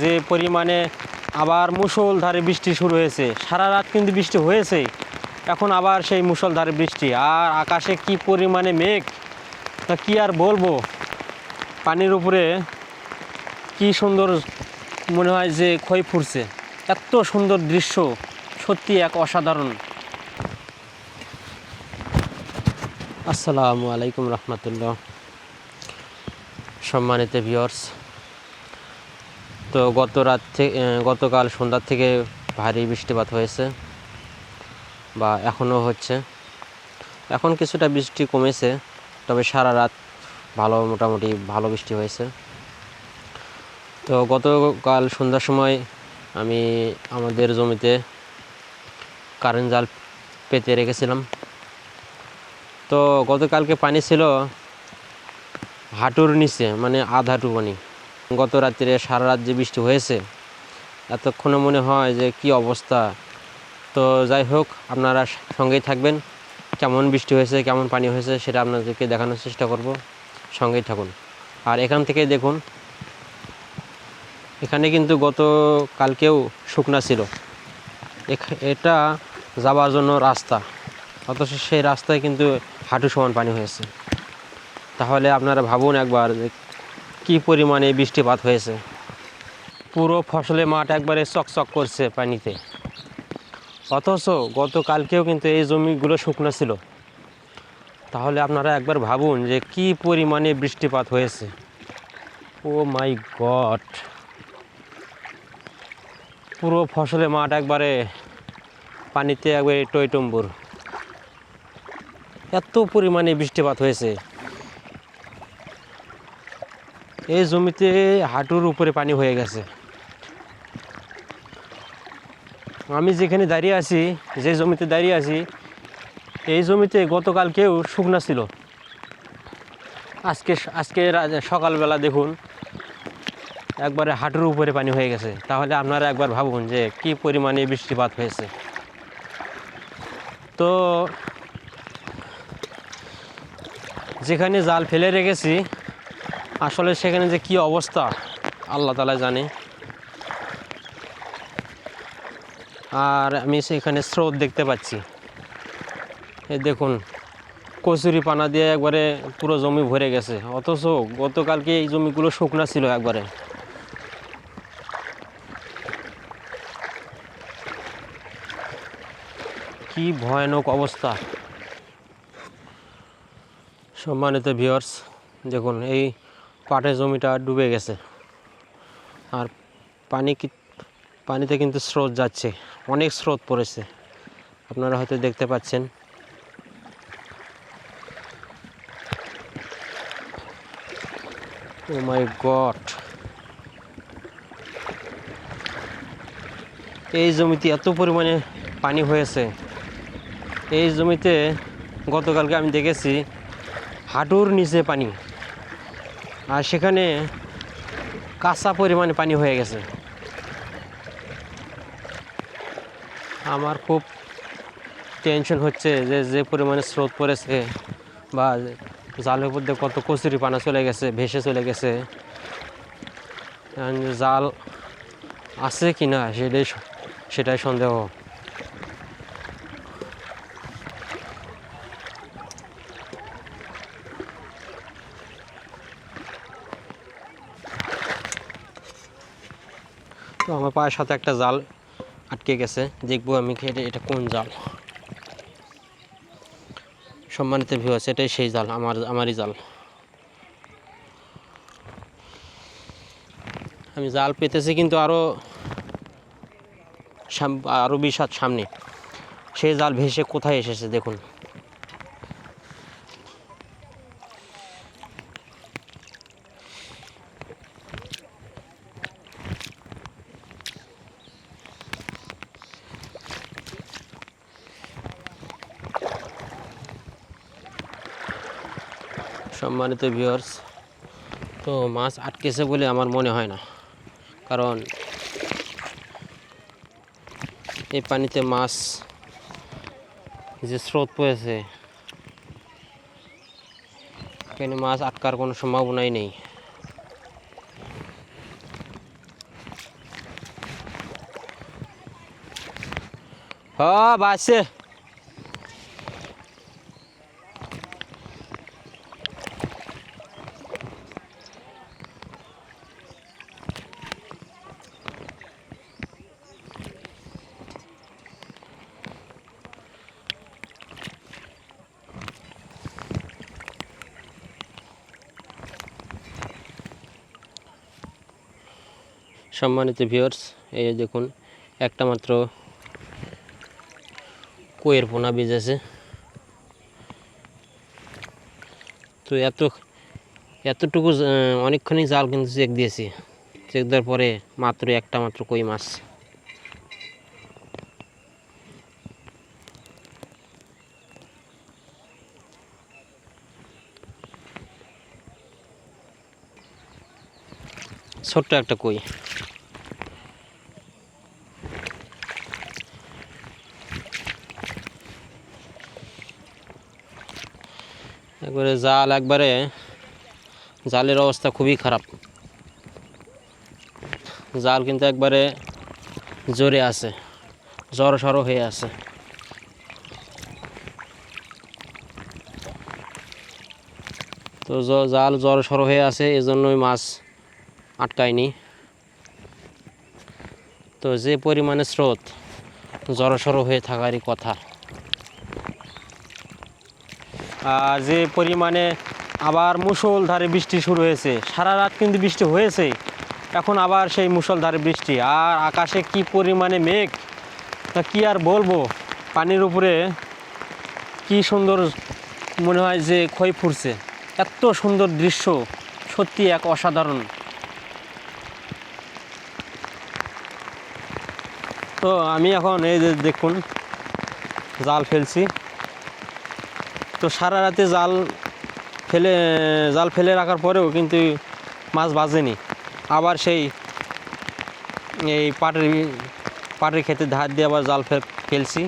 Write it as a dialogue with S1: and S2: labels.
S1: যে পরিমাণে আবার মুষলধারে বৃষ্টি শুরু হয়েছে, সারা রাত কিন্তু বৃষ্টি হয়েছে, এখন আবার সেই মুষলধারে বৃষ্টি। আর আকাশে কি পরিমাণে মেঘ, তা কি আর বলবো। পানির উপরে কি সুন্দর মনে হয় যে খই ফুটছে, এত সুন্দর দৃশ্য, সত্যি এক অসাধারণ। আসসালামু আলাইকুম রহমতুল্লাহ। সম্মানিত ভিউয়ার্স, তো গতকাল সন্ধ্যার থেকে ভারী বৃষ্টিপাত হয়েছে বা এখনও হচ্ছে। এখন কিছুটা বৃষ্টি কমেছে, তবে সারা রাত মোটামুটি ভালো বৃষ্টি হয়েছে। তো গতকাল সন্ধ্যার সময় আমি আমাদের জমিতে কারেন্ট জাল পেতে রেখেছিলাম। তো গতকালকে পানি ছিল হাঁটুর নিচে, মানে আধ হাঁটু পানি। গত রাত্রে সারা রাত যে বৃষ্টি হয়েছে, এতক্ষণে মনে হয় যে কি অবস্থা। তো যাই হোক, আপনারা সঙ্গেই থাকবেন, কেমন বৃষ্টি হয়েছে, কেমন পানি হয়েছে সেটা আপনাদেরকে দেখানোর চেষ্টা করব। সঙ্গেই থাকুন। আর এখান থেকে দেখুন, এখানে কিন্তু গতকালকেও শুকনা ছিল। এটা যাওয়ার জন্য রাস্তা, অথচ সেই রাস্তায় কিন্তু হাঁটু সমান পানি হয়েছে। তাহলে আপনারা ভাবুন একবার যে কী পরিমাণে বৃষ্টিপাত হয়েছে। পুরো ফসলে মাঠ একবারে চকচক করছে পানিতে, অথচ গতকালকেও কিন্তু এই জমিগুলো শুকনো ছিল। তাহলে আপনারা একবার ভাবুন যে কি পরিমাণে বৃষ্টিপাত হয়েছে। ও মাই গড, পুরো ফসলে মাঠ একবারে পানিতে একবারে টইটম্বুর, এত পরিমাণে বৃষ্টিপাত হয়েছে। এই জমিতে হাঁটুর উপরে পানি হয়ে গেছে। আমি যেখানে দাঁড়িয়ে আছি, যে জমিতে দাঁড়িয়ে আছি, এই জমিতে গতকালকেও শুকনা ছিল। আজকে সকালবেলা দেখুন একবারে হাঁটুর উপরে পানি হয়ে গেছে। তাহলে আপনারা একবার ভাবুন যে কি পরিমাণে বৃষ্টিপাত হয়েছে। তো যেখানে জাল ফেলে রেখেছি, আসলে সেখানে যে কি অবস্থা আল্লাহ তাআলা জানে। আর আমি সেখানে স্রোত দেখতে পাচ্ছি। এই দেখুন, কচুরি পানা দিয়ে একবারে পুরো জমি ভরে গেছে, অথচ গতকালকে এই জমিগুলো শুকনা ছিল একবারে। কি ভয়ানক অবস্থা। সম্মানিত ভিউয়ার্স, দেখুন এই পাটের জমিটা ডুবে গেছে। আর পানিতে কিন্তু স্রোত যাচ্ছে, অনেক স্রোত পড়েছে, আপনারা হয়তো দেখতে পাচ্ছেন। ও মাই গড, এই জমিতে এত পরিমাণে পানি হয়েছে। এই জমিতে গতকালকে আমি দেখেছি হাঁটুর নিচে পানি, আর সেখানে কাঁচা পরিমাণে পানি হয়ে গেছে। আমার খুব টেনশন হচ্ছে যে যে পরিমাণে স্রোত পড়েছে, বা জালের মধ্যে কত কচুরি পানা চলে গেছে, ভেসে চলে গেছে। জাল আছে কি না সেটাই সন্দেহ। তো আমার পায়ের সাথে একটা জাল আটকে গেছে, দেখবো আমি এটা কোন জাল। সম্মানিত ভিউয়ার্স, এটাই সেই জাল, আমারই জাল। আমি জাল পেতেছি কিন্তু আরও 20 হাত সামনে। সেই জাল ভেসে কোথায় এসেছে দেখুন। সম্মানিত ভিউয়ার্স, তো মাছ আটকেছে বলে আমার মনে হয় না, কারণ এই পানিতে মাছ যে স্রোত পড়েছে, এখানে মাছ আটকার কোনো সম্ভাবনাই নেই। বাসে সম্মানিত ভিউয়ার্স, এই যে দেখুন একটা মাত্র কইয়ের পোনা বেজেছে। তো এতটুকু অনেকখানি জাল কিন্তু চেক দিয়েছি, চেক দেওয়ার পরে একটা মাত্র কই মাছ। ছোট্ট একটা কই। জালের অবস্থা খুবই খারাপ। জাল কিন্তু একবারে জোরে আছে, জড়সড় হয়ে আছে। তো জাল জড়সড় হয়ে আছে, এজন্যই মাছ আটকায়নি। তো যে পরিমাণে স্রোত, জড়সড় হয়ে থাকারই কথা। আর যে পরিমাণে আবার মুষলধারে বৃষ্টি শুরু হয়েছে, সারা রাত কিন্তু বৃষ্টি হয়েছে, এখন আবার সেই মুষলধারে বৃষ্টি। আর আকাশে কি পরিমাণে মেঘ, তা কি আর বলবো। পানির উপরে কি সুন্দর মনে হয় যে খই ফুটছে, এত সুন্দর দৃশ্য, সত্যি এক অসাধারণ। তো আমি এখন এই যে দেখুন জাল ফেলছি। তো সারা রাতে জাল ফেলে রাখার পরেও কিন্তু মাছ বাজেনি। আবার এই পাটের খেতে ধার দিয়ে আবার জাল ফেলছি।